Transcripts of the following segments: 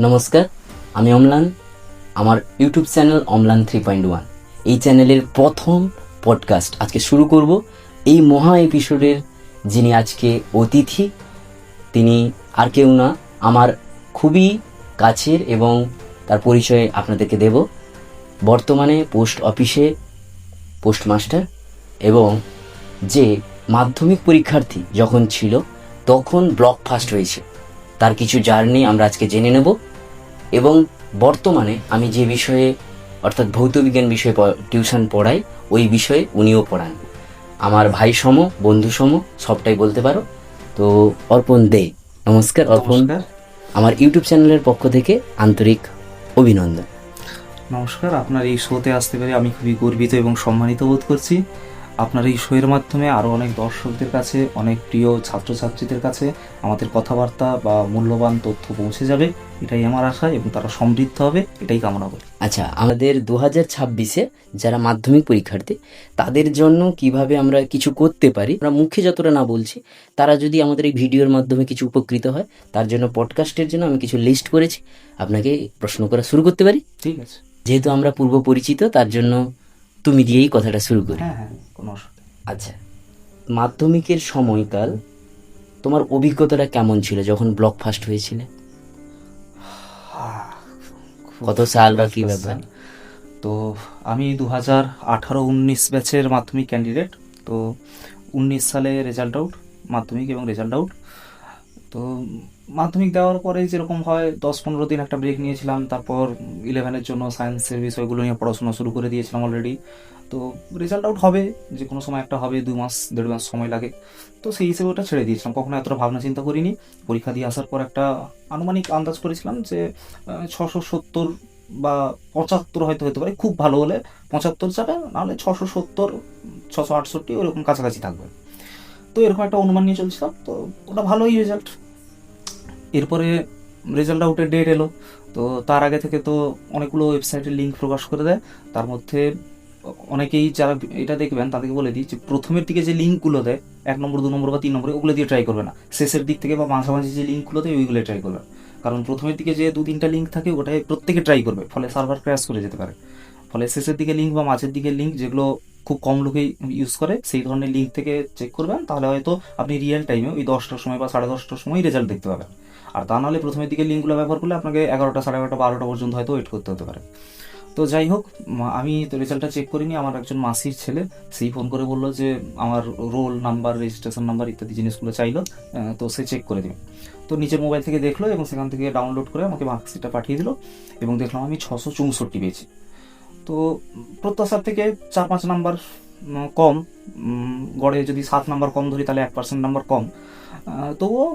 নমস্কার, আমি অম্লান। আমার ইউটিউব চ্যানেল অম্লান 3.1, এই চ্যানেলের প্রথম পডকাস্ট আজকে শুরু করব। এই মহা এপিসোডের যিনি আজকে অতিথি, তিনি আর কেউ না, আমার খুবই কাছের, এবং তার পরিচয় আপনাদেরকে দেব। বর্তমানে পোস্ট অফিসে পোস্টমাস্টার, এবং যে মাধ্যমিক পরীক্ষার্থী যখন ছিল তখন ব্লক ফার্স্ট হয়েছে, তার কিছু জার্নি আমরা আজকে জেনে নেব। এবং বর্তমানে আমি যে বিষয়ে অর্থাৎ ভৌতবিজ্ঞান বিষয়ে টিউশন পড়াই, ওই বিষয়ে উনিও পড়ান। আমার ভাই সম, বন্ধু সম, সবটাই বলতে পারো। তো অর্পণ দে, নমস্কার অর্পণ। আমার ইউটিউব চ্যানেলের পক্ষ থেকে আন্তরিক অভিনন্দন। নমস্কার, আপনার এই শোতে আসতে পেরে আমি খুবই গর্বিত এবং সম্মানিত বোধ করছি। আপনার এই শোয়ের মাধ্যমে আরও অনেক দর্শকদের কাছে, অনেক প্রিয় ছাত্রছাত্রীদের কাছে আমাদের কথাবার্তা বা মূল্যবান তথ্য পৌঁছে যাবে, এটাই আমার আশা, এবং তারা সমৃদ্ধ হবে, এটাই কামনা করি। আচ্ছা, আমাদের 2026-এ যারা মাধ্যমিক পরীক্ষার্থী, তাদের জন্য কিভাবে আমরা কিছু করতে পারি, আমরা মুখে যতটা না বলছি, তারা যদি আমাদের এই ভিডিওর মাধ্যমে কিছু উপকৃত হয়, তার জন্য পডকাস্টের জন্য আমি কিছু লিস্ট করেছি। আপনাকে প্রশ্ন করা শুরু করতে পারি? ঠিক আছে। যেহেতু আমরা পূর্ব পরিচিত, তার জন্য তুমি দিয়েই কথাটা শুরু করি। হ্যাঁ, কোনো অসুবিধা নেই। আচ্ছা, মাধ্যমিকের সময়কাল তোমার অভিজ্ঞতাটা কেমন ছিল যখন ব্লক ফার্স্ট হয়েছিলে? কত সাল বা কি ব্যাপার? তো আমি 2018-19 ব্যাচের মাধ্যমিক ক্যান্ডিডেট। তো 19 সালে রেজাল্ট আউট, মাধ্যমিক এবং রেজাল্ট আউট। তো মাধ্যমিক দেওয়ার পরে যেরকম হয় 10-15 দিন একটা ব্রেক নিয়েছিলাম, তারপর 11-এর জন্য সায়েন্সের বিষয়গুলো নিয়ে পড়াশোনা শুরু করে দিয়েছিলাম অলরেডি। তো রেজাল্ট আউট হবে, যে কোনো সময় একটা হবে, 2-1.5 মাস সময় লাগে। তো সেই হিসেবে ওটা ছেড়ে দিয়েছিলাম, কখনো এতটা ভাবনা চিন্তা করিনি। পরীক্ষা দিয়ে আসার পর একটা আনুমানিক আন্দাজ করেছিলাম যে 670 বা 75 হয়তো হতে পারে, খুব ভালো হলে 75 যাবে, নাহলে 670, 668 ওরকম কাছাকাছি থাকবে। তো এরকম একটা অনুমান নিয়ে চলছিলাম। তো ওটা ভালোই রেজাল্ট। এরপরে রেজাল্ট আউটের ডেট এলো। তো তার আগে থেকে তো অনেকগুলো ওয়েবসাইটের লিঙ্ক প্রকাশ করে দেয়। তার মধ্যে অনেকেই যারা এটা দেখবেন তাদেরকে বলে দিই যে প্রথমের দিকে যে লিঙ্কগুলো দেয়, 1 নম্বর, 2 নম্বর বা 3 নম্বরে, ওগুলো দিয়ে ট্রাই করবে না। শেষের দিক থেকে বা মাঝামাঝি যে লিঙ্কগুলো দেয় ওইগুলো ট্রাই করবে। কারণ প্রথমের দিকে যে 2-3টা লিঙ্ক থাকে ওটাই প্রত্যেকে ট্রাই করবে, ফলে সার্ভার ক্র্যাশ করে যেতে পারে। ফলে শেষের দিকে লিঙ্ক বা মাঝের দিকে লিঙ্ক, যেগুলো খুব কম লোকেই ইউজ করে, সেই ধরনের লিঙ্ক থেকে চেক করবেন, তাহলে হয়তো আপনি রিয়েল টাইমে ওই 10টার সময় বা 10:30টার সময় রেজাল্ট দেখতে পাবেন। আর তা নাহলে প্রথমের দিকে লিঙ্কগুলো ব্যবহার করলে আপনাকে 11টা, 11:30, 12টা পর্যন্ত হয়তো ওয়েট করতে হতে পারে। তো যাই হোক, আমি তো রেজাল্টটা চেক করিনি। আমার একজন মাসির ছেলে, সেই ফোন করে বললো যে আমার রোল নাম্বার, রেজিস্ট্রেশন নাম্বার ইত্যাদি জিনিসগুলো চাইলো। তো সে চেক করে দিবে। তো নিজের মোবাইল থেকে দেখলো এবং সেখান থেকে ডাউনলোড করে আমাকে মার্কশিটটা পাঠিয়ে দিল, এবং দেখলাম আমি 664 পেয়েছি। তো প্রত্যাশার থেকে 4-5 নাম্বার কম। গড়ে যদি 7 নাম্বার কম ধরি তাহলে 1% নাম্বার কম। তবুও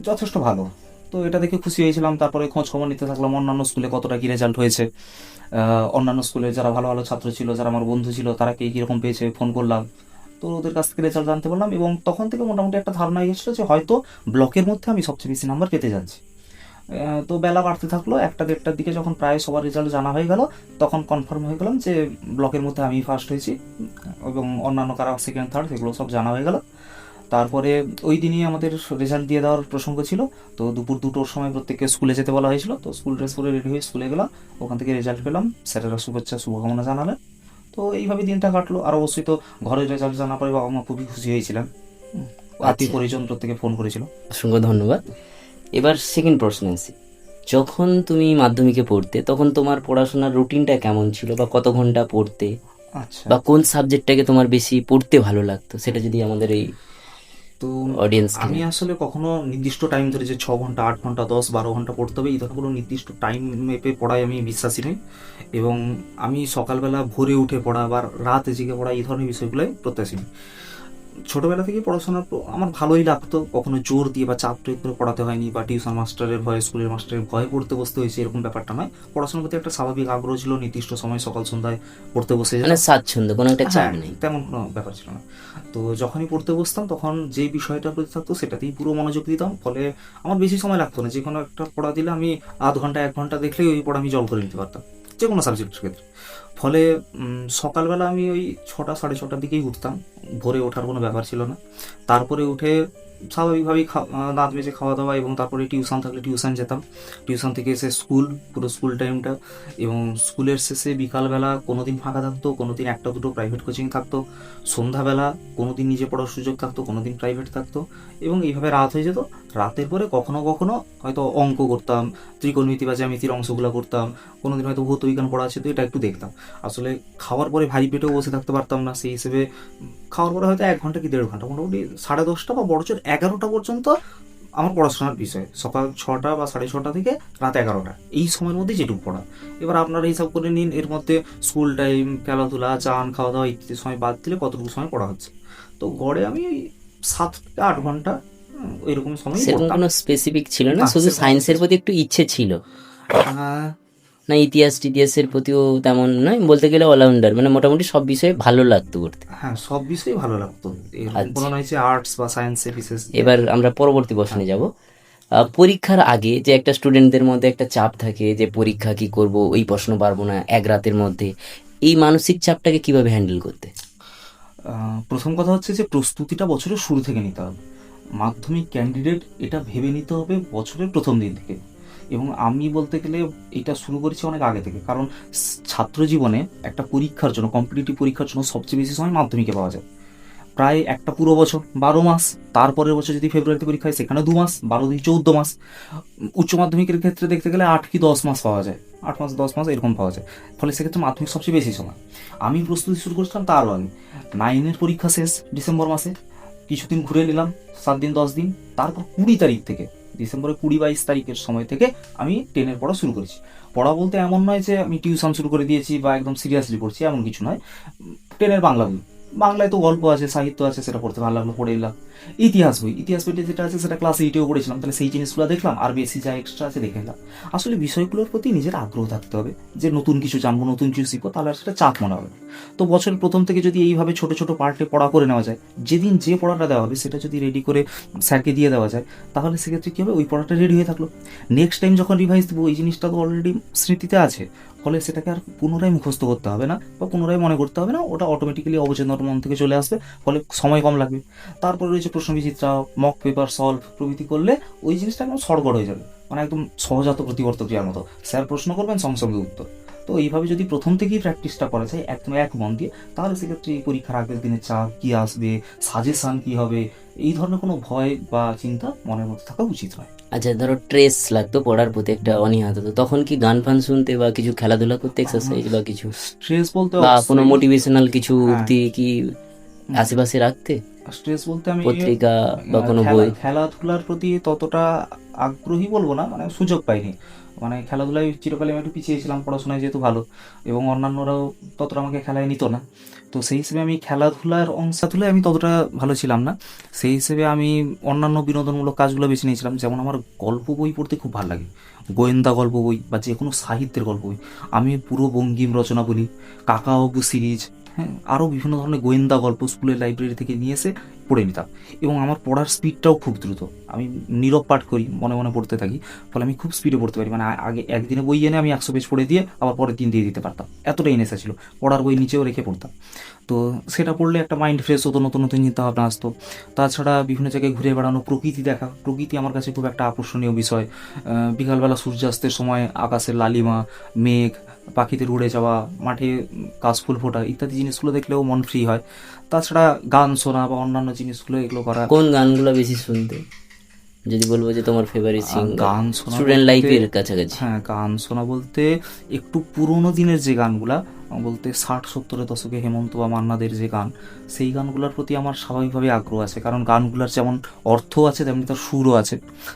যথেষ্ট ভালো। তো এটা দেখে খুশি হয়েছিলাম। তারপরে খোঁজ খবর নিতে থাকলাম অন্যান্য স্কুলে কতটা কী রেজাল্ট হয়েছে। অন্যান্য স্কুলে যারা ভালো ভালো ছাত্র ছিল, যারা আমার বন্ধু ছিল, তারা কে কীরকম পেয়েছে ফোন করলাম। তো ওদের কাছ থেকে রেজাল্ট জানতে পারলাম, এবং তখন থেকে মোটামুটি একটা ধারণা এসেছিলো যে হয়তো ব্লকের মধ্যে আমি সবচেয়ে বেশি নাম্বার পেতে যাচ্ছি। তো বেলা বাড়তে থাকলো, 1টা-1:30টার দিকে যখন প্রায় সবার রেজাল্ট জানা হয়ে গেল, তখন কনফার্ম হয়ে গেলাম যে ব্লকের মধ্যে আমি ফার্স্ট হয়েছি, এবং অন্যান্য কারা সেকেন্ড, থার্ড, সেগুলো সব জানা হয়ে গেল। তারপরে ওই দিনই আমাদের রেজাল্ট দিয়ে দেওয়ার প্রসঙ্গ ছিল। তো দুপুর 2টোর সময় প্রত্যেককে স্কুলে যেতে বলা হয়েছিল। তো স্কুল ড্রেস পরে রেডি হয়ে স্কুলে গেলাম। ওখান থেকে রেজাল্ট পেলাম, স্যারেরা শুভেচ্ছা শুভকামনা জানালেন। তো এইভাবে দিনটা কাটলো। আর অবশ্যই তো ঘরের রেজাল্ট জানার পরে বাবা মা খুবই খুশি হয়েছিলেন। আত্মীয় পরিজন প্রত্যেকে ফোন করেছিল। অসংখ্য ধন্যবাদ। এবার সেকেন্ড প্রশ্ন আসি, যখন তুমি মাধ্যমিকে পড়তে তখন তোমার পড়াশোনার রুটিনটা কেমন ছিল, বা কত ঘন্টা পড়তে, আচ্ছা, বা কোন সাবজেক্টটাকে তোমার বেশি পড়তে ভালো লাগতো, সেটা যদি আমাদের এই তো অডিয়েন্স। আমি আসলে কখনো নির্দিষ্ট টাইম ধরে যে 6 ঘন্টা, 8 ঘন্টা, 10-12 ঘন্টা পড়তে হবে, এই ধরনের কোনো নির্দিষ্ট টাইম মেপে পড়ায় আমি বিশ্বাসী নই। এবং আমি সকালবেলা ভোরে উঠে পড়া বা রাত জেগে পড়া, এই ধরনের বিষয়গুলোই প্রত্যাশী নই। ছোটোবেলা থেকে পড়াশোনা আমার ভালোই লাগতো, কখনো জোর দিয়ে বা চাপ প্রয়োগ করে পড়াতে হয়নি, বা টিউশন মাস্টারের ভয়ে, স্কুলের মাস্টারের ভয়ে পড়তে বসতে হয়েছে, এরকম ব্যাপারটা নয়। পড়াশোনার প্রতি একটা স্বাভাবিক আগ্রহ ছিল, নির্দিষ্ট সময় সকাল সন্ধ্যায় পড়তে বসে যেতাম। মানে স্বাচ্ছন্দ্য, কোনো একটা চাপ নেই। তেমন কোনো ব্যাপার ছিল না। তো যখনই পড়তে বসতাম তখন যেই বিষয়টার প্রতি থাকতো সেটাতেই পুরো মনোযোগ দিতাম। ফলে আমার বেশি সময় লাগতো না, যে কোনো একটা পড়া দিলে আমি আধ ঘন্টা 1 ঘন্টা দেখলেই ওই পড়া আমি জল করে নিতে পারতাম, যে কোনো সাবজেক্টের ক্ষেত্রে। ফলে সকালবেলা আমি ওই 6টা, 6:30টার দিকেই উঠতাম। ভোরে ওঠার কোনো ব্যাপার ছিল না। তারপরে উঠে স্বাভাবিকভাবেই দাঁত মেজে খাওয়া দাওয়া, এবং তারপরে টিউশন থাকলে টিউশন যেতাম, টিউশন থেকে এসে স্কুল, পুরো স্কুল টাইমটা, এবং স্কুলের শেষে বিকালবেলা কোনো দিন ফাঁকা থাকতো, কোনো দিন একটা দুটো প্রাইভেট কোচিং থাকতো, সন্ধ্যাবেলা কোনো দিন নিজে পড়ার সুযোগ থাকতো, কোনো দিন প্রাইভেট থাকতো, এবং এইভাবে রাত হয়ে যেত। রাতের পরে কখনো কখনো হয়তো অঙ্ক করতাম, ত্রিকোণমিতি বা জ্যামিতির অংশগুলো করতাম, কোনো দিন হয়তো ভৌত বিজ্ঞান পড়া আছে তো এটা একটু দেখতাম। আসলে খাওয়ার পরে ভারী পেটেও বসে থাকতে পারতাম না, সেই হিসেবে খাওয়ার পরে হয়তো 1 ঘন্টা কি 1.5 ঘন্টা, মোটামুটি 10:30 বা বড়জোর 11টা পর্যন্ত আমার পড়াশোনার বিষয়, সকাল 6টা বা 6:30 থেকে রাত 11টা, এই সময়ের মধ্যে যেটুকু পড়া। এবার আপনারা হিসাব করে নিন এর মধ্যে স্কুল টাইম, খেলাধুলা, চান, খাওয়া দাওয়া ইত্যাদি সময় বাদ দিলে কতটুকু সময় পড়া হচ্ছে। তো গড়ে আমি 7 থেকে 8 ঘন্টা এরকম সময় সেরকম পড়তাম। কোনো স্পেসিফিক ছিল না, না, শুধু সেরকম সায়েন্সের প্রতি একটু ইচ্ছে ছিল? আহ, না ইতিহাসের প্রতিও তেমন নয়, বলতে গেলে অলরাউন্ডার, মানে মোটামুটি সব বিষয়ে ভালো লাগতো করতে। হ্যাঁ, সব বিষয়ই ভালো লাগতো, এরকম আচ্ছা। কোনো নয় যে আর্টস বা সায়েন্সে বিশেষ। এবার আমরা পরবর্তী প্রশ্নে যাব। পরীক্ষার আগে যে একটা স্টুডেন্টদের মধ্যে একটা চাপ থাকে যে পরীক্ষা কি করব, ওই প্রশ্ন পারবো না এক রাতের মধ্যে, এই মানসিক চাপটাকে কিভাবে হ্যান্ডেল করতে? প্রথম কথা হচ্ছে যে প্রস্তুতিটা বছরের শুরু থেকে নিতে হবে। মাধ্যমিক ক্যান্ডিডেট এটা ভেবে নিতে হবে বছরের প্রথম দিন থেকে, এবং আমি বলতে গেলে এটা শুরু করেছি অনেক আগে থেকে, কারণ ছাত্র জীবনে একটা পরীক্ষার জন্য, কম্পিটিটিভ পরীক্ষার জন্য সবচেয়ে বেশি সময় মাধ্যমিকে পাওয়া যায়। প্রায় একটা পুরো বছর, 12 মাস। তারপরের বছর যদি ফেব্রুয়ারিতে পরীক্ষা হয় সেখানে 2 মাস, 12 দুই 14 মাস। উচ্চ মাধ্যমিকের ক্ষেত্রে দেখতে গেলে 8 কি 10 মাস পাওয়া যায়, 8 মাস 10 মাস এরকম পাওয়া যায়। ফলে সেক্ষেত্রে মাধ্যমিক সবচেয়ে বেশি সময়। আমি প্রস্তুতি শুরু করেছিলাম তারও আগে। 9-এর পরীক্ষা শেষ ডিসেম্বর মাসে, কিছুদিন ঘুরে নিলাম, 7 দিন 10 দিন। তারপর 20 তারিখ থেকে, ডিসেম্বরের 20-22 তারিখের সময় থেকে আমি 10-এর পড়া শুরু করেছি। পড়া বলতে এমন নয় যে আমি টিউশন শুরু করে দিয়েছি বা একদম সিরিয়াসলি পড়ছি, এমন কিছু নয়। 10-এর বাংলা বই, বাংলায় তো গল্প আছে, সাহিত্য আছে, সেটা পড়তে ভালো লাগলো, পড়ে এলাম। ইতিহাস বইটা যেটা আছে সেটা ক্লাস 8-এও পড়েছিলাম, তাহলে সেই জিনিসগুলো দেখলাম, আর বেশি যা এক্সট্রা আছে দেখে নিলাম। আসলে বিষয়গুলোর প্রতি নিজের আগ্রহ থাকতে হবে, যে নতুন কিছু জানবো, নতুন কিছু শিখবো, তাহলে আর সেটা চাপ মনে হবে না। তো বছরের প্রথম থেকে যদি এইভাবে ছোট ছোট পার্টে পড়া করে নেওয়া যায়, যেদিন যে পড়াটা দেওয়া হবে সেটা যদি রেডি করে স্যারকে দিয়ে দেওয়া যায়, তাহলে সেক্ষেত্রে কী হবে, ওই পড়াটা রেডি হয়ে থাকলো। নেক্সট টাইম যখন রিভাইজ দেবো, ওই জিনিসটা তো অলরেডি স্মৃতিতে আছে, ফলে সেটাকে আর পুনরায় মুখস্থ করতে হবে না বা পুনরায় মনে করতে হবে না, ওটা অটোমেটিক্যালি অবচেতন মন থেকে চলে আসবে, ফলে সময় কম লাগবে। তারপরে রয়েছে প্রশ্নবিচিত্রা, মক পেপার সলভ প্রভৃতি করলে ওই জিনিসটা একদম সড়গড় হয়ে যাবে, মানে একদম সহজাত প্রতিবর্তক ক্রিয়ার মতো, স্যার প্রশ্ন করবেন সঙ্গে সঙ্গে উত্তর। তো এইভাবে যদি প্রথম থেকেই প্র্যাকটিসটা করা যায় একদম এক মন দিয়ে, তাহলে সেক্ষেত্রে এই পরীক্ষার আগের দিনের চাপ কী আসবে, সাজেশান কী হবে, এই ধরনের কোনো ভয় বা চিন্তা মনের মধ্যে থাকা উচিত নয়। আচ্ছা, ধরো ট্রেস লাগতো পড়ার প্রতি, একটা অনীহা হতো, তখন কি গান ফান শুনতে বা কিছু খেলাধুলা করতে, এক্সারসাইজ বা কিছু, স্ট্রেস বলতে বা কোনো মোটিভেশনাল কিছু হ্যাঁ। উক্তি কি আশেপাশে রাখতে? স্ট্রেস বলতে আমি পত্রিকা বা কোনো বই? খেলাধুলার প্রতি ততটা আগ্রহী বলবো না, মানে সুযোগ পাইনি। মানে খেলাধুলায় চিরকালে আমি একটু পিছিয়ে ছিলাম, পড়াশোনায় যেহেতু ভালো, এবং অন্যান্যরাও ততটা আমাকে খেলায় নিত না। তো সেই হিসেবে আমি খেলাধুলায় আমি ততটা ভালো ছিলাম না। সেই হিসেবে আমি অন্যান্য বিনোদনমূলক কাজগুলো বেছে নিয়েছিলাম। যেমন আমার গল্প বই পড়তে খুব ভালো লাগে, গোয়েন্দা গল্প বই বা যে কোনো সাহিত্যের গল্প বই। আমি পুরো বঙ্কিম রচনা বলি, কাকাবাবু সিরিজ, হ্যাঁ, আরও বিভিন্ন ধরনের গোয়েন্দা গল্প স্কুলের লাইব্রেরি থেকে নিয়ে এসে পড়ে নিতাম। এবং আমার পড়ার স্পিডটাও খুব দ্রুত, আমি নীরব পাঠ করি, মনে মনে পড়তে থাকি, ফলে আমি খুব স্পিডে পড়তে পারি। মানে আগে একদিনে বই এনে আমি 100 পেজ পড়ে দিয়ে আবার পরের দিন দিয়ে দিতে পারতাম, এতটাই নেশা ছিল। পড়ার বই নিচেও রেখে পড়তাম। তো সেটা পড়লে একটা মাইন্ড ফ্রেশ হতো, নতুন নতুন চিন্তাভাবনা আসতো। তাছাড়া বিভিন্ন জায়গায় ঘুরে বেড়ানো, প্রকৃতি দেখা, প্রকৃতি আমার কাছে খুব একটা আকর্ষণীয় বিষয়। বিকালবেলা সূর্যাস্তের সময় আকাশের লালিমা, মেঘ, পাখিদের উড়ে যাওয়া, মাঠে কাশফুল ফোটা ইত্যাদি জিনিসগুলো দেখলেও মন ফ্রি হয়। তাছাড়া গান শোনা বা অন্যান্য জিনিসগুলো এগুলো করা। কোন গানগুলো বেশি শুনতে, যদি বলবো যে তোমার ফেভারিট সিঙ্গার গান শোনা স্টুডেন্ট লাইফের কাছাকাছি? হ্যাঁ, গান শোনা বলতে একটু পুরোনো দিনের যে গানগুলা, বলতে 60-70-এর দশকে হেমন্ত বা মান্নাদের যে গান, সেই গানগুলোর প্রতি আমার স্বাভাবিকভাবেই আগ্রহ আছে, কারণ গানগুলোর যেমন অর্থ আছে তেমনি তার সুরও আছে।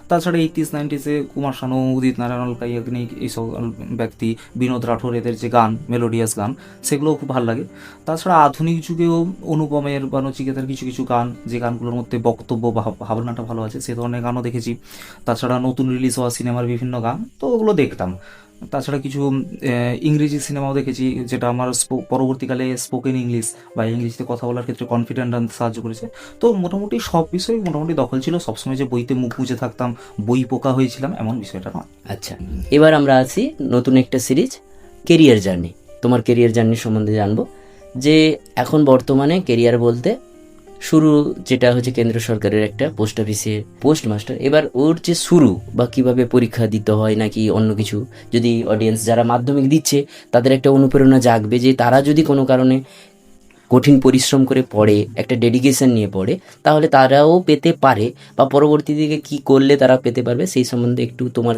তাছাড়া 80s-90s-এ কুমার শানু, উদিত নারায়ণ, অলকা ইয়াগনিক, এইসব ব্যক্তি, বিনোদ রাঠোর, এদের যে গান, মেলোডিয়াস গান, সেগুলোও খুব ভালো লাগে। তাছাড়া আধুনিক যুগেও অনুপমের বা নচিকেতার কিছু কিছু গান, যে গানগুলোর মধ্যে বক্তব্য বা ভাবনাটা ভালো আছে, সে ধরনের গানও দেখেছি। তাছাড়া নতুন রিলিজ হওয়া সিনেমার বিভিন্ন গান, তো ওগুলো দেখতাম। তাছাড়া কিছু ইংরেজি সিনেমাও দেখেছি, যেটা আমার পরবর্তীকালে স্পোকেন ইংলিশ বা ইংলিশে কথা বলার ক্ষেত্রে কনফিডেন্ট আনতে সাহায্য করেছে। তো মোটামুটি সব বিষয়ই মোটামুটি দখল ছিল, সবসময় যে বইতে মুখ বুজে থাকতাম, বই পোকা হয়েছিলাম, এমন বিষয়টা নয়। আচ্ছা, এবার আমরা আছি নতুন একটা সিরিজ, কেরিয়ার জার্নি। তোমার কেরিয়ার জার্নি সম্বন্ধে জানবো, যে এখন বর্তমানে কেরিয়ার বলতে শুরু যেটা হচ্ছে কেন্দ্র সরকারের একটা পোস্ট অফিসে পোস্টমাস্টার। এবার ওর যে শুরু বা কিভাবে পরীক্ষা দিতে হয় নাকি অন্য কিছু, যদি অডিয়েন্স যারা মাধ্যমিক দিচ্ছে তাদের একটা অনুপ্রেরণা জাগবে যে তারা যদি কোনো কারণে কঠিন পরিশ্রম করে পড়ে, একটা ডেডিকেশন নিয়ে পড়ে, তাহলে তারাও পেতে পারে, বা পরবর্তী দিকে কি করলে তারা পেতে পারবে সেই সম্বন্ধে একটু তোমার।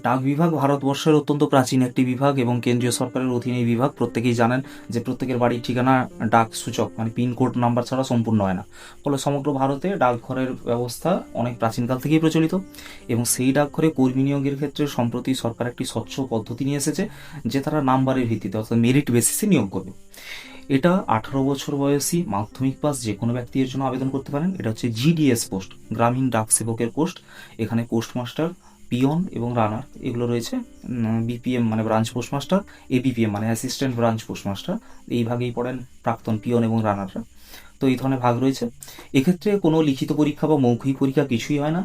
ডাক বিভাগ ভারতবর্ষের অত্যন্ত প্রাচীন একটি বিভাগ এবং কেন্দ্রীয় সরকারের অধীনে এই বিভাগ। প্রত্যেকেই জানেন যে প্রত্যেকের বাড়ির ঠিকানা ডাক সূচক মানে পিনকোড নাম্বার ছাড়া সম্পূর্ণ হয় না। ফলে সমগ্র ভারতে ডাকঘরের ব্যবস্থা অনেক প্রাচীনকাল থেকেই প্রচলিত এবং সেই ডাকঘরে কর্মী নিয়োগের ক্ষেত্রে সম্প্রতি সরকার একটি স্বচ্ছ পদ্ধতি নিয়ে এসেছে যে তারা নাম্বারের ভিত্তিতে অর্থাৎ মেরিট বেসিসে নিয়োগ করবে। এটা 18 বছর বয়সী মাধ্যমিক পাস যে কোনো ব্যক্তি এর জন্য আবেদন করতে পারেন। এটা হচ্ছে জিডিএস পোস্ট, গ্রামীণ ডাক সেবকের পোস্ট। এখানে পোস্টমাস্টার, পিয়ন এবং রানার এগুলো রয়েছে। বিপিএম মানে ব্রাঞ্চ পোস্টমাস্টার, এবিপিএম মানে অ্যাসিস্ট্যান্ট ব্রাঞ্চ পোস্টমাস্টার, এই ভাগেই পড়েন প্রাক্তন পিয়ন এবং রানাররা। তো এই ধরনের ভাগ রয়েছে। এক্ষেত্রে কোনো লিখিত পরীক্ষা বা মৌখিক পরীক্ষা কিছুই হয় না।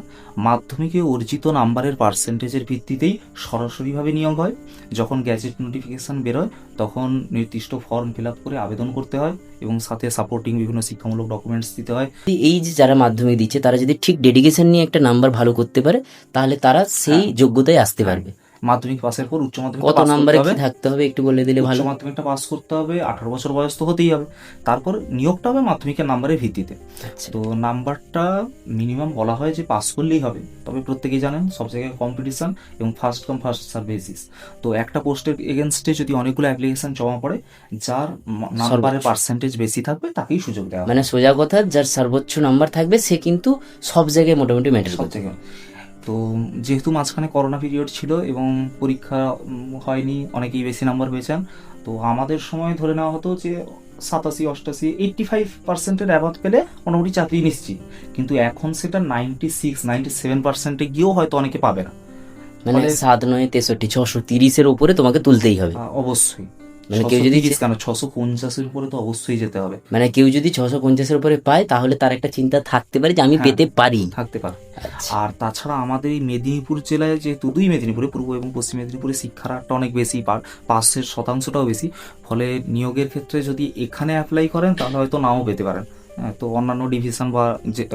মাধ্যমিকে অর্জিত নাম্বারের পার্সেন্টেজের ভিত্তিতেই সরাসরিভাবে নিয়োগ হয়। যখন গ্যাজেট নোটিফিকেশান বেরোয় তখন নির্দিষ্ট ফর্ম ফিল আপ করে আবেদন করতে হয় এবং সাথে সাপোর্টিং বিভিন্ন শিক্ষামূলক ডকুমেন্টস দিতে হয়। এই যে যারা মাধ্যমিক দিচ্ছে তারা যদি ঠিক ডেডিকেশন নিয়ে একটা নাম্বার ভালো করতে পারে তাহলে তারা সেই যোগ্যতায় আসতে পারবে। মাধ্যমিক পাসের পর উচ্চ মাধ্যমিক কত নাম্বারে কি থাকতে হবে একটু বলে দিলে ভালো। উচ্চ মাধ্যমিকটা পাস করতে হবে, 18 বছর বয়স তো হতেই হবে। তারপর নিয়োগটা হবে মাধ্যমিকের নাম্বারের ভিত্তিতে। তো নাম্বারটা মিনিমাম বলা হয় যে পাস করলেই হবে, তবে প্রত্যেকেই জানেন সব জায়গায় কম্পিটিশন এবং first come first serve basis. তো একটা পোস্টের এগেনস্টে যদি অনেকগুলো অ্যাপ্লিকেশন জমা পড়ে, যার নাম্বারের পার্সেন্টেজ বেশি থাকবে তাকেই সুযোগ দেওয়া হবে। মানে সোজা কথা, যার সর্বোচ্চ নাম্বার থাকবে সে কিন্তু সব জায়গায় মোটামুটি ম্যাটার করতে। তো যেহেতু মাঝখানে করোনা পিরিয়ড ছিল এবং পরীক্ষা হয়নি, অনেকেই বেশি নাম্বার পেয়েছেন। তো আমাদের সময় ধরে নেওয়া হতো যে 87, 88, 85% অ্যাবাভ পেলে মোটামুটি চাকরি নিশ্চিত। কিন্তু এখন সেটা 96, 97% গিয়েও হয়তো অনেকে পাবে না। মানে 7, 9, 63, 630-এর উপরে তোমাকে তুলতেই হবে অবশ্যই। মানে কেউ যদি 650-এর উপরে তো অবশ্যই যেতে হবে। মানে কেউ যদি 650-এর উপরে পায় তাহলে তার একটা চিন্তা থাকতে পারে যে আমি পেতে পারি, থাকতে পারে। আর তাছাড়া আমাদের এই মেদিনীপুর জেলায় যেহেতু দুই মেদিনীপুরে, পূর্ব এবং পশ্চিম মেদিনীপুরে শিক্ষার হারটা অনেক বেশি, পাসের শতাংশটাও বেশি। ফলে নিয়োগের ক্ষেত্রে যদি এখানে অ্যাপ্লাই করেন তাহলে হয়তো নাও পেতে পারেন। তো অন্যান্য ডিভিশন বা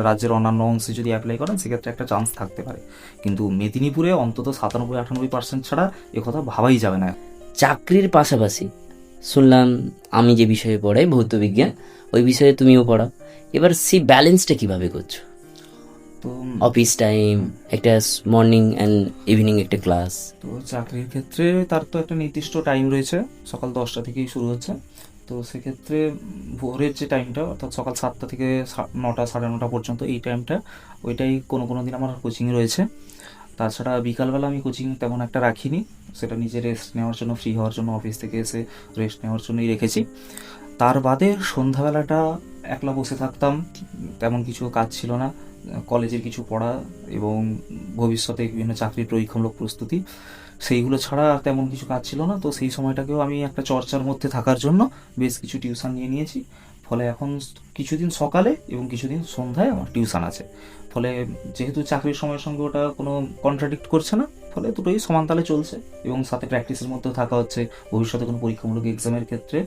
রাজ্যের অন্যান্য অংশে যদি অ্যাপ্লাই করেন সেক্ষেত্রে একটা চান্স থাকতে পারে। কিন্তু মেদিনীপুরে অন্তত 97-98% ছাড়া একথা ভাবাই যাবে না। চাকরির পাশাপাশি শুনলাম আমি যে বিষয়ে পড়াই ভৌত বিজ্ঞান, ওই বিষয়ে তুমিও পড়াও। এবার সেই ব্যালেন্সটা কিভাবে করছো? তো অফিস টাইম, একটা মর্নিং অ্যান্ড ইভিনিং একটা ক্লাস। তো চাকরির ক্ষেত্রে তার তো একটা নির্দিষ্ট টাইম রয়েছে, সকাল 10টা থেকেই শুরু হচ্ছে। তো সেক্ষেত্রে ভোরের যে টাইমটা অর্থাৎ সকাল 7টা থেকে 9টা 9:30 পর্যন্ত এই টাইমটা, ওইটাই কোনো কোনো দিন আমার কোচিংয়ে রয়েছে। তাছাড়া বিকালবেলা আমি কোচিং তেমন একটা রাখিনি, সেটা নিজে রেস্ট নেওয়ার জন্য, ফ্রি হওয়ার জন্য, অফিস থেকে এসে রেস্ট নেওয়ার জন্যই রেখেছি। তার বাদে সন্ধ্যাবেলাটা একলা বসে থাকতাম, তেমন কিছু কাজ ছিল না, কলেজের কিছু পড়া এবং ভবিষ্যতে বিভিন্ন চাকরির পরীক্ষামূলক প্রস্তুতি, সেইগুলো ছাড়া আর তেমন কিছু কাজ ছিল না। তো সেই সময়টাকেও আমি একটা চর্চার মধ্যে থাকার জন্য বেশ কিছু টিউশন নিয়ে নিয়েছি। ফলে এখন কিছুদিন সকালে এবং কিছুদিন সন্ধ্যায় আমার টিউশন আছে। ফলে যেহেতু চাকরির সময়ের সঙ্গে ওটা কোনো কন্ট্রাডিক্ট করছে না, ফলে দুটোই সমানতালে চলছে এবং সাথে প্র্যাকটিসের মধ্যেও থাকা হচ্ছে ভবিষ্যতে কোনো পরীক্ষামূলক এক্সামের ক্ষেত্রে,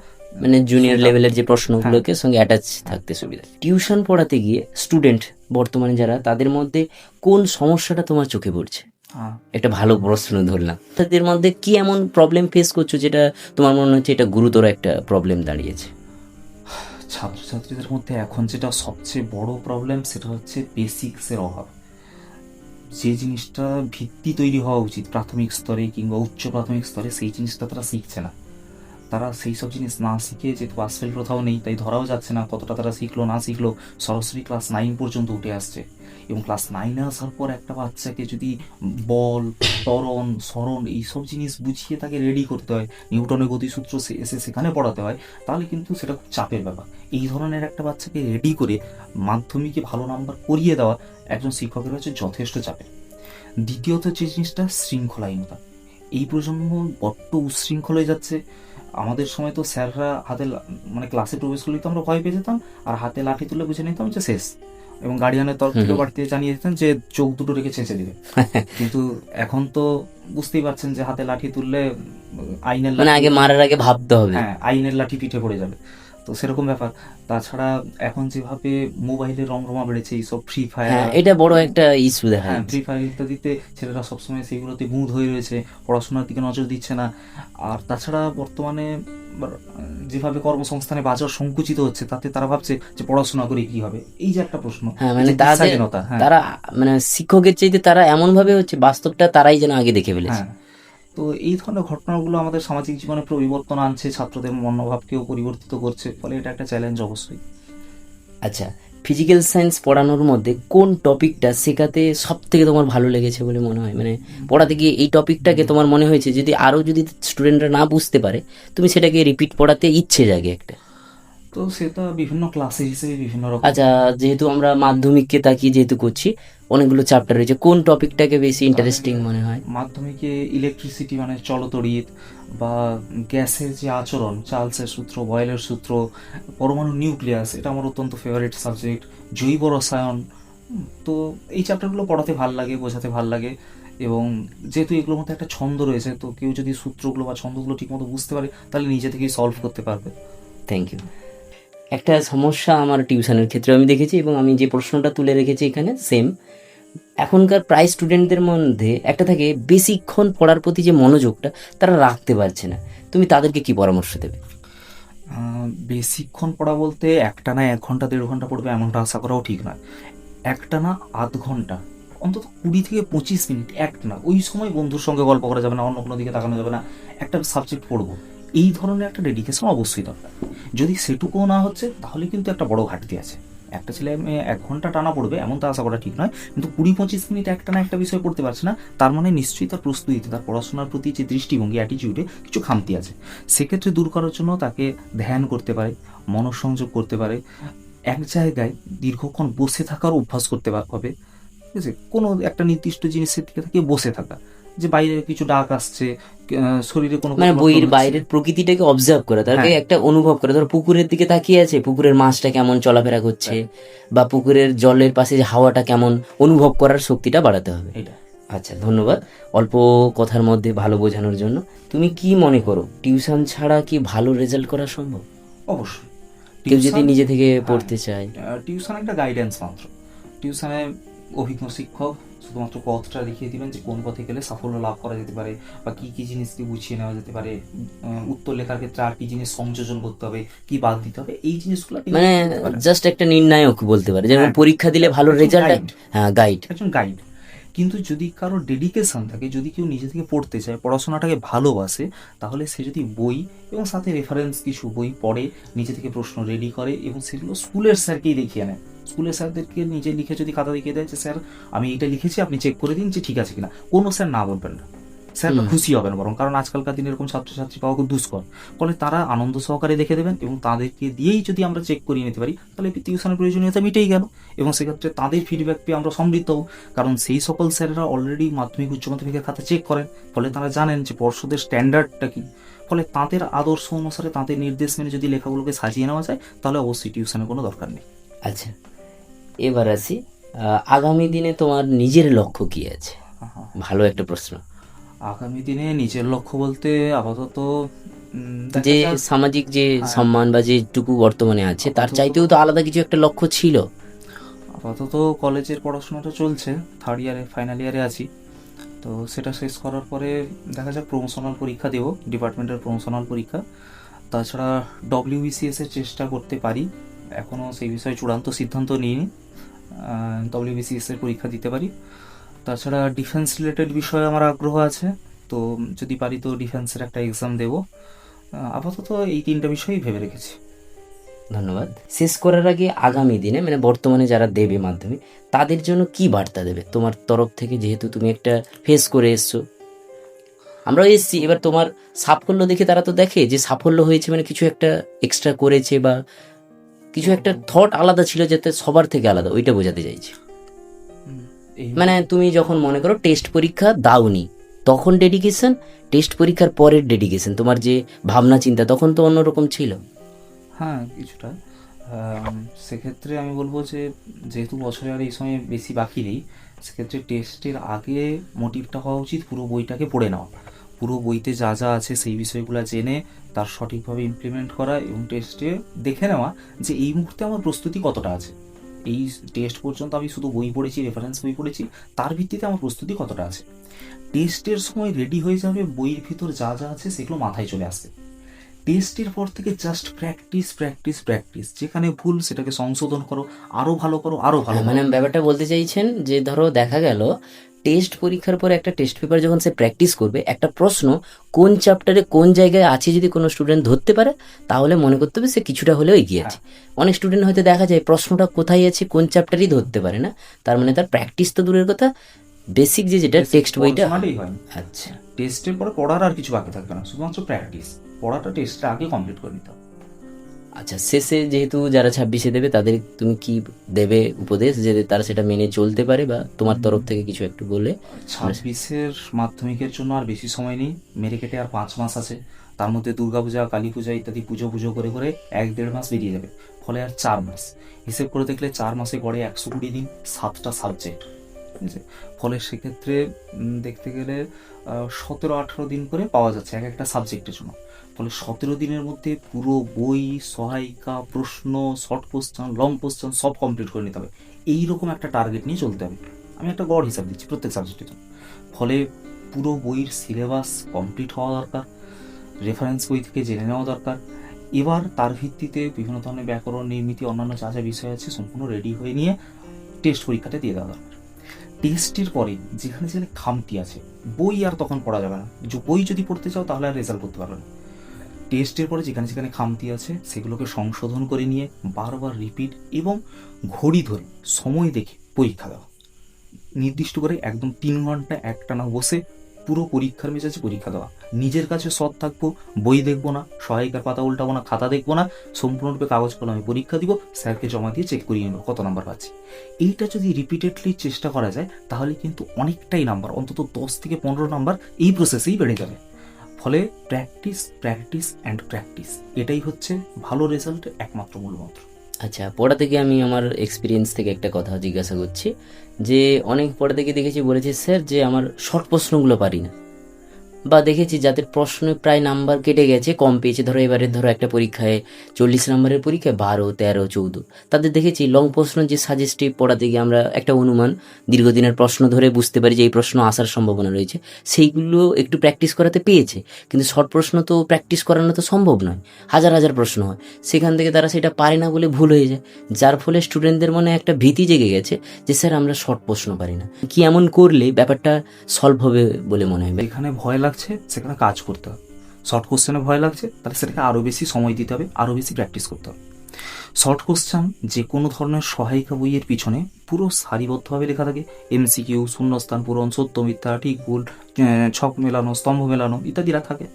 মানে জুনিয়র লেভেলের যে প্রশ্নগুলোকে সঙ্গে অ্যাটাচ থাকতে সুবিধা। টিউশন পড়াতে গিয়ে স্টুডেন্ট বর্তমানে যারা, তাদের মধ্যে কোন সমস্যাটা তোমার চোখে পড়ছে? একটা ভালো প্রশ্ন ধরলাম। তাদের মধ্যে কি এমন প্রবলেম ফেস করছো যেটা তোমার মনে হচ্ছে এটা গুরুতর একটা প্রবলেম দাঁড়িয়েছে? ছাত্রছাত্রীদের মধ্যে এখন যেটা সবচেয়ে বড় প্রবলেম সেটা হচ্ছে বেসিক্সের অভাব। যে জিনিসটা ভিত্তি তৈরি হওয়া উচিত প্রাথমিক স্তরে কিংবা উচ্চ প্রাথমিক স্তরে, সেই জিনিসটা তারা শিখছে না। তারা সেই সব জিনিস না শিখে, যেহেতু পাস ফেল কোথাও নেই তাই ধরাও যাচ্ছে না কতটা তারা শিখলো না শিখলো, সরাসরি ক্লাস 9 পর্যন্ত উঠে আসছে। এবং ক্লাস 9-এ আসার পর একটা বাচ্চাকে যদি বল, ত্বরণ, সরণ এইসব জিনিস বুঝিয়ে তাকে রেডি করতে হয়, নিউটনের গতিসূত্র এসে সেখানে পড়াতে হয়, তাহলে কিন্তু সেটা খুব চাপের ব্যাপার। এই ধরনের একটা বাচ্চাকে রেডি করে মাধ্যমিকে ভালো নাম্বার করিয়ে দেওয়া একজন শিক্ষকের হচ্ছে যথেষ্ট চাপের। দ্বিতীয়ত যে জিনিসটা, শৃঙ্খলাহীনতা। এই প্রজন্ম বড্ড উচ্ছৃঙ্খল হয়ে যাচ্ছে। আমাদের সময় তো স্যাররা হাতে মানে ক্লাসে প্রবেশ করলে তো আমরা ভয় পেয়ে যেতাম, আর হাতে লাঠি তুলে বুঝে নিতাম যে শেষ, এবং গার্ডিয়ানের তরফ থেকে বাড়িতে জানিয়ে দিতেন যে চোখ দুটো রেখে ছেঁচে দিবে। কিন্তু এখন তো বুঝতেই পারছেন যে হাতে লাঠি তুললে আইনের, মানে আগে মারার আগে ভাবতে হবে, আইনের লাঠি পিঠে পড়ে যাবে। তো সেরকম ব্যাপার। তাছাড়া এখন যেভাবে মোবাইলে রমরমা বেড়েছে, এইসব ফ্রি হ্যাঁ, ফায়ার, এটা বড় একটা ইস্যু দেখা হ্যাঁ যাচ্ছে। ফ্রি ফায়ার ইত্যাদিতে ছেলেরা সবসময় সেইগুলোতে গুঁদ হয়ে রয়েছে, পড়াশোনার দিকে নজর দিচ্ছে না। আর তাছাড়া বর্তমানে যেভাবে কর্মসংস্থানে বাজার সংকুচিত হচ্ছে, তাতে তারা ভাবছে যে পড়াশোনা করে কি হবে, এই যে একটা প্রশ্ন, হ্যাঁ, এই মানে যে তাদের দিশাহীনতা। হ্যাঁ তারা মানে শিক্ষকের চাইতে তারা এমন ভাবে হচ্ছে বাস্তবটা তারাই যেন আগে দেখে ফেলেছে। হ্যাঁ। তো এই ধরনের ঘটনাগুলো আমাদের সামাজিক জীবনে পরিবর্তন আনছে, ছাত্রদের মনোভাবকেও পরিবর্তিত করছে, ফলে এটা একটা চ্যালেঞ্জ অবশ্যই। আচ্ছা, ফিজিক্যাল সায়েন্স পড়ানোর মধ্যে কোন টপিকটা শেখাতে সব থেকে তোমার ভালো লেগেছে বলে মনে হয়? মানে পড়াতে গিয়ে এই টপিকটাকে তোমার মনে হয়েছে যদি আরও যদি স্টুডেন্টরা না বুঝতে পারে, তুমি সেটাকে রিপিট পড়াতে ইচ্ছে জাগে একটা। তো সেটা বিভিন্ন ক্লাসে হিসেবে বিভিন্ন রকম। আচ্ছা, যেহেতু আমরা মাধ্যমিককে তাকিয়ে যেহেতু করছি, অনেকগুলো চ্যাপ্টার রয়েছে, কোন টপিকটাকে বেশি ইন্টারেস্টিং মনে হয়? মাধ্যমিকে ইলেকট্রিসিটি মানে চলতড়িৎ, বা গ্যাসের যে আচরণ, চার্লসের সূত্র, বয়েলের সূত্র, পরমাণু নিউক্লিয়াস, এটা আমার অত্যন্ত ফেভারিট সাবজেক্ট। জৈব রসায়ন। তো এই চ্যাপ্টারগুলো পড়াতে ভাল লাগে, বোঝাতে ভাল লাগে। এবং যেহেতু এগুলোর মধ্যে একটা ছন্দ রয়েছে, তো কেউ যদি সূত্রগুলো বা ছন্দগুলো ঠিকমতো বুঝতে পারে, তাহলে নিজে থেকেই সলভ করতে পারবে। Thank you. একটা সমস্যা আমার টিউশনের ক্ষেত্রে আমি দেখেছি, এবং আমি যে প্রশ্নটা তুলে রেখেছি এখানে সেম। এখনকার প্রায় স্টুডেন্টদের মধ্যে একটা থাকে বেশিক্ষণ পড়ার প্রতি যে মনোযোগটা তারা রাখতে পারছে না। তুমি তাদেরকে কি পরামর্শ দেবে? বেশিক্ষণ পড়া বলতে একটানা 1 ঘন্টা 1.5 ঘন্টা পড়বে এমনটা আশা করাও ঠিক নয়। একটানা আধ ঘন্টা, অন্তত 20 থেকে 25 মিনিট একটানা, ওই সময় বন্ধুর সঙ্গে গল্প করা যাবে না, অন্য কোনো দিকে তাকানো যাবে না, একটা সাবজেক্ট পড়বো, এই ধরনের একটা ডেডিকেশন অবশ্যই দরকার। যদি সেটুকুও না হচ্ছে, তাহলে কিন্তু একটা বড় ঘাটতি আছে। একটা ছেলে 1 ঘন্টা টানা পড়বে এমনটা আশা করা ঠিক নয়, কিন্তু 20-25 মিনিট একটানা একটা বিষয় পড়তে পারছে না, তার মানে নিশ্চয়ই তার প্রস্তুতিতে, তার পড়াশোনার প্রতি যে দৃষ্টিভঙ্গি, অ্যাটিটিউডে কিছু খামতি আছে। সেক্ষেত্রে দূর করার জন্য তাকে ধ্যান করতে পারে, মনঃসংযোগ করতে পারে, এক জায়গায় দীর্ঘক্ষণ বসে থাকার অভ্যাস করতে হবে। ঠিক আছে, কোনো একটা নির্দিষ্ট জিনিসের দিকে তাকিয়ে বসে থাকা, যে বাইরে কিছু ডাক আসছে, শরীরে কোনো মানে বইয়ের পরিবর্তন হচ্ছে। বাইরের প্রকৃতিটাকে অবজার্ভ করে, তাকে হ্যাঁ একটা অনুভব করে। ধরো পুকুরের দিকে তাকিয়ে আছে, পুকুরের মাছটা কেমন চলাফেরা করছে, বা পুকুরের জলের পাশে যে হাওয়াটা কেমন, অনুভব করার শক্তিটা বাড়াতে হবে। এটা। আচ্ছা, ধন্যবাদ অল্প কথার মধ্যে ভালো বোঝানোর জন্য। তুমি কি মনে করো টিউশন ছাড়া কি ভালো রেজাল্ট করা সম্ভব? অবশ্যই। কেউ যদি টিউশন, নিজে থেকে হ্যাঁ, পড়তে চায়? টিউশন একটা গাইডেন্স মাত্র। টিউশনে অভিজ্ঞ শিক্ষক শুধুমাত্র পথটা দেখিয়ে দিবেন যে কোন পথে গেলে সাফল্য লাভ করা যেতে পারে, বা কি কি জিনিসকে গুছিয়ে নেওয়া যেতে পারে, উত্তর লেখার ক্ষেত্রে আর কি জিনিস সংযোজন করতে হবে, কি বাদ দিতে হবে, এই জিনিসগুলো তিনি মানে বলতে পারেন। জাস্ট একটা নির্ণায়ক বলতে পারে, যেমন হ্যাঁ, পরীক্ষা দিলে ভালো একজন রেজাল্ট। guide, হ্যাঁ, গাইড। একজন গাইড। কিন্তু যদি কারো ডেডিকেশন থাকে, যদি কেউ নিজে থেকে পড়তে চায়, পড়াশোনাটাকে ভালোবাসে, তাহলে সে যদি বই এবং সাথে রেফারেন্স কিছু বই পড়ে, নিজে থেকে প্রশ্ন রেডি করে, এবং সেগুলো স্কুলের স্যারকেই দেখিয়ে নেয়, স্কুলের স্যারদেরকে নিজে লিখে যদি খাতা দেখিয়ে দেয় যে স্যার আমি এটা লিখেছি, আপনি চেক করে দিন যে ঠিক আছে কিনা, কোনো স্যার না বলবেন না, স্যার খুশি হবেন বরং, কারণ আজকালকার দিনে এরকম ছাত্রছাত্রী পাওয়া খুব দুষ্কর। ফলে তারা আনন্দ সহকারে দেখে দেবেন, এবং তাদেরকে দিয়েই যদি আমরা চেক করিয়ে নিতে পারি, তাহলে টিউশনের প্রয়োজনীয়তা মিটেই গেল, এবং সেক্ষেত্রে তাদের ফিডব্যাক পেয়ে আমরা সমৃদ্ধ হব। কারণ সেই সকল স্যারেরা অলরেডি মাধ্যমিক উচ্চ মাধ্যমিকের খাতা চেক করেন, ফলে তারা জানেন যে পর্ষদের স্ট্যান্ডার্ডটা কী। ফলে তাদের আদর্শ অনুসারে, তাদের নির্দেশ মেনে যদি লেখাগুলোকে সাজিয়ে নেওয়া যায়, তাহলে অবশ্যই টিউশনের কোনো দরকার নেই। আচ্ছা, এবার আসি আগামী দিনে তোমার নিজের লক্ষ্য কি আছে? ভালো একটা প্রশ্ন। আগামী দিনে নিজের লক্ষ্য বলতে আপাতত যে দেখা যাক। সামাজিক যে হ্যাঁ, সম্মান বা যেটুকু বর্তমানে আছে তার আপাতত- চাইতেও তো আলাদা কিছু একটা লক্ষ্য ছিল। আপাতত কলেজের পড়াশোনাটা চলছে, 3rd ইয়ারে, ফাইনাল ইয়ারে আছি। তো সেটা শেষ করার পরে দেখা যাক, প্রমোশনাল পরীক্ষা দেবো, ডিপার্টমেন্টের প্রমোশনাল পরীক্ষা। তাছাড়া WBCS এর চেষ্টা করতে পারি, এখনও সেই বিষয়ে চূড়ান্ত সিদ্ধান্ত নিইনি। WBCS এর পরীক্ষা দিতে পারি। তাছাড়া ডিফেন্স রিলেটেড বিষয়ে আমার আগ্রহ আছে, তো যদি পারি তো ডিফেন্সের একটা এক্সাম দেবো। আপাতত এই 3টা বিষয়ই ভেবে রেখেছি। ধন্যবাদ। শেষ করার আগে আগামী দিনে মানে বর্তমানে যারা দেবে মাধ্যমিক, তাদের জন্য কি বার্তা দেবে তোমার তরফ থেকে, যেহেতু তুমি একটা ফেস করে এসছো, আমরাও এসছি, এবার তোমার সাফল্য দেখে তারা তো দেখে যে সাফল্য হয়েছে মানে কিছু একটা এক্সট্রা করেছে, বা কিছু একটা থট আলাদা ছিল যাতে সবার থেকে আলাদা, ওইটা বোঝাতে চাইছি। মানে তুমি যখন মনে করো টেস্ট পরীক্ষা দাওনি, তখন ডেডিকেশন, টেস্ট পরীক্ষার পরের ডেডিকেশন, তোমার যে ভাবনা চিন্তা তখন তো অন্যরকম ছিল। হ্যাঁ, কিছুটা। সেক্ষেত্রে আমি বলবো যে যেহেতু বছরে আর এই সময় বেশি বাকি নেই, সেক্ষেত্রে টেস্টের আগে মোটিভটা হওয়া উচিত পুরো বইটাকে পড়ে নেওয়া, পুরো বইতে যা যা আছে সেই বিষয়গুলো জেনে তার সঠিকভাবে ইমপ্লিমেন্ট করা এবং টেস্টে দেখে নেওয়া যে এই মুহূর্তে আমার প্রস্তুতি কতটা আছে। এই টেস্ট পর্যন্ত আমি শুধু বই পড়েছি, রেফারেন্স বই পড়েছি, তার ভিত্তিতে আমার প্রস্তুতি কতটা আছে। টেস্টের সময় রেডি হয়ে যাবে, বইয়ের ভিতর যা যা আছে সেগুলো মাথায় চলে আসবে। টেস্টের পর থেকে জাস্ট প্র্যাকটিস প্র্যাকটিস প্র্যাকটিস, যেখানে ভুল সেটাকে সংশোধন করো, আরও ভালো করো, আরও ভালো করো। মানে ব্যাপারটা বলতে চাইছেন যে ধরো দেখা গেল টেস্ট পরীক্ষার পরে একটা টেস্ট পেপার যখন সে প্র্যাকটিস করবে, একটা প্রশ্ন কোন চ্যাপ্টারে কোন জায়গায় আছে যদি কোনো স্টুডেন্ট ধরতে পারে, তাহলে মনে করতে হবে সে কিছুটা হলেও এগিয়ে আছে। অনেক স্টুডেন্ট হয়তো দেখা যায় প্রশ্নটা কোথায় আছে কোন চ্যাপ্টারই ধরতে পারে না, তার মানে তার প্র্যাকটিস তো দূরের কথা, বেসিক যেটা টেক্সট বইটা। আচ্ছা, টেস্টের পরে পড়ার আর কিছু বাকি থাকবে না, শুধুমাত্র প্র্যাকটিস। পড়াটা টেস্টটা আগে কমপ্লিট করে নিতে হবে। আচ্ছা, শেষে যেহেতু যারা 26-এ দেবে তাদের তুমি কি দেবে উপদেশ যে তারা সেটা মেনে চলতে পারে, বা তোমার তরফ থেকে কিছু একটু বলে? 26-এর মাধ্যমিকের জন্য আর বেশি সময় নেই, মেরে কেটে আর 5 মাস আছে। তার মধ্যে দুর্গাপূজা, কালী পূজা ইত্যাদি পুজো করে করে 1-1.5 মাস বেরিয়ে যাবে, ফলে আর 4 মাস। হিসেব করে দেখলে 4 মাসে গড়ে 120 দিন, 7টা সাবজেক্ট, ঠিক আছে। ফলে সেক্ষেত্রে দেখতে গেলে 17-18 দিন করে পাওয়া যাচ্ছে এক একটা সাবজেক্টের জন্য। ফলে 17 দিনের মধ্যে পুরো বই, সহায়িকা, প্রশ্ন, শর্ট কোশ্চেন, লং কোশ্চেন সব কমপ্লিট করে নিতে হবে। এইরকম একটা টার্গেট নিয়ে চলতে হবে। আমি একটা গড় হিসাব দিচ্ছি প্রত্যেক সাবজেক্টের জন্য। ফলে পুরো বইয়ের সিলেবাস কমপ্লিট হওয়া দরকার, রেফারেন্স বই থেকে জেনে নেওয়া দরকার। এবার তার ভিত্তিতে বিভিন্ন ধরনের ব্যাকরণ, নির্মিতি, অন্যান্য যা যা বিষয় আছে সম্পূর্ণ রেডি হয়ে নিয়ে টেস্ট পরীক্ষাটা দিয়ে দেওয়া দরকার। টেস্টের পরে যেখানে যেখানে খামতি আছে, বই আর তখন পড়া যাবে না। বই যদি পড়তে চাও তাহলে আর রেজাল্ট করতে পারবে না। টেস্টের পরে যেখানে যেখানে খামতি আছে সেগুলোকে সংশোধন করে নিয়ে বারবার রিপিট এবং ঘড়ি ধরে সময় দেখে পরীক্ষা দেওয়া। নির্দিষ্ট করে একদম 3 ঘন্টা একটানা বসে পুরো পরীক্ষার মেজাজে পরীক্ষা দেওয়া। নিজের কাছে সৎ থাকবো, বই দেখবো না, সহায়িকার পাতা উল্টাবো না, খাতা দেখবো না, সম্পূর্ণরূপে কাগজ কলমে পরীক্ষা দিব, স্যারকে জমা দিয়ে চেক করিয়ে নেবো কত নাম্বার পাচ্ছি। এইটা যদি রিপিটেডলি চেষ্টা করা যায় তাহলে কিন্তু অনেকটাই নাম্বার, অন্তত 10 থেকে 15 নাম্বার এই প্রসেসেই বেড়ে যাবে। ফলে প্র্যাকটিস প্র্যাকটিস অ্যান্ড প্র্যাকটিস, এটাই হচ্ছে ভালো রেজাল্টের একমাত্র মূলমন্ত্র। আচ্ছা, পড়া থেকে আমি আমার এক্সপিরিয়েন্স থেকে একটা কথা জিজ্ঞাসা করছি, যে অনেক পড়া থেকে দেখেছি বলেছে স্যার যে আমার শর্ট প্রশ্নগুলো পারি না, বা দেখেছি যাদের প্রশ্নে প্রায় নাম্বার কেটে গেছে, কম পেয়েছে, ধরো এবারে ধরো একটা পরীক্ষায় 40 নম্বরের পরীক্ষায় 12, 13, 14, তাদের দেখেছি লং প্রশ্ন যে সাজেস্টিভ পড়াতে গিয়ে আমরা একটা অনুমান দীর্ঘদিনের প্রশ্ন ধরে বুঝতে পারি যে এই প্রশ্ন আসার সম্ভাবনা রয়েছে, সেইগুলো একটু প্র্যাকটিস করাতে পেয়েছে। কিন্তু শর্ট প্রশ্ন তো প্র্যাকটিস করানো তো সম্ভব নয়, হাজার হাজার প্রশ্ন হয়, সেখান থেকে তারা সেটা পারে না বলে ভুল হয়ে যায়, যার ফলে স্টুডেন্টদের মনে একটা ভীতি জেগে গেছে যে স্যার আমরা শর্ট প্রশ্ন পারি না। কি এমন করলে ব্যাপারটা সলভ হবে বলে মনে হয়? এখানে ভয় লাগছে সেখানে কাজ করতে হবে। শর্ট কোশ্চেনে ভয় লাগছে তাহলে সেটাকে আরও বেশি সময় দিতে হবে, আরও বেশি প্র্যাকটিস করতে হবে। শর্ট কোশ্চেন যে কোনো ধরনের সহায়িকা বইয়ের পিছনে পুরো সারিবদ্ধভাবে লেখা থাকে, MCQ, শূন্যস্থান পূরণ, সত্য মিথ্যা, ঠিক ভুল, ছক মেলানো, স্তম্ভ মেলানো ইত্যাদিরা থাকে।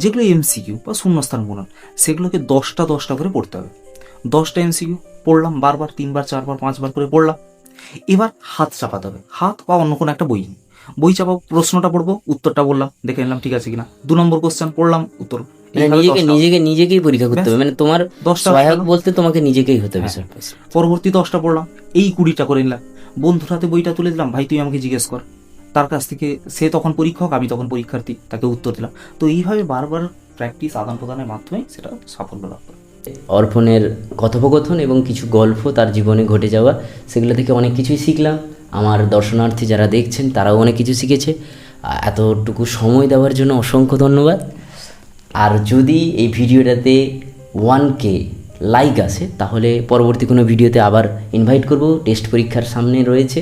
যেগুলো MCQ বা শূন্যস্থান পূরণ সেগুলোকে 10টা করে পড়তে হবে। 10টা MCQ পড়লাম, বারবার 3বার 4বার 5বার করে পড়লাম। এবার হাত চাপাতে হবে, হাত বা অন্য কোনো একটা বই চাপাবো, প্রশ্নটা পড়বো, উত্তরটা বললাম, দেখে নিলাম ঠিক আছে কিনা। 2 নম্বর কোশ্চেন পড়লাম, উত্তর। নিজেকেই পরীক্ষা করতে হবে, মানে তোমার 10টা সহায়ক বলতে তোমাকে নিজেকেই হতে হবে। পরবর্তী 10টা পড়লাম, এই 20টা করে নিলাম। বন্ধুর হাতে বইটা তুলে দিলাম, ভাই তুই আমাকে জিজ্ঞেস কর। তার কাছ থেকে, সে তখন পরীক্ষক, আমি তখন পরীক্ষার্থী, তাকে উত্তর দিলাম। তো এইভাবে বারবার প্র্যাকটিস, আদান প্রদানের মাধ্যমে সেটা সাফল্য লাভ করে। অর্পণের কথোপকথন এবং কিছু গল্প তার জীবনে ঘটে যাওয়া, সেগুলো থেকে অনেক কিছুই শিখলাম। আমার দর্শনার্থী যারা দেখছেন তারাও অনেক কিছু শিখেছে। এতটুকু সময় দেওয়ার জন্য অসংখ্য ধন্যবাদ। আর যদি এই ভিডিওটাতে 1K লাইক আসে তাহলে পরবর্তী কোনো ভিডিওতে আবার ইনভাইট করব। টেস্ট পরীক্ষার সামনে রয়েছে,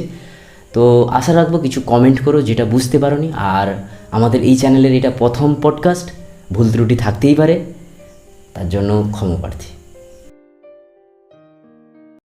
তো আশা রাখবো কিছু কমেন্ট করো যেটা বুঝতে পারোনি। আর আমাদের এই চ্যানেলের এটা প্রথম পডকাস্ট, ভুল ত্রুটি থাকতেই পারে, তার জন্য ক্ষমা প্রার্থী।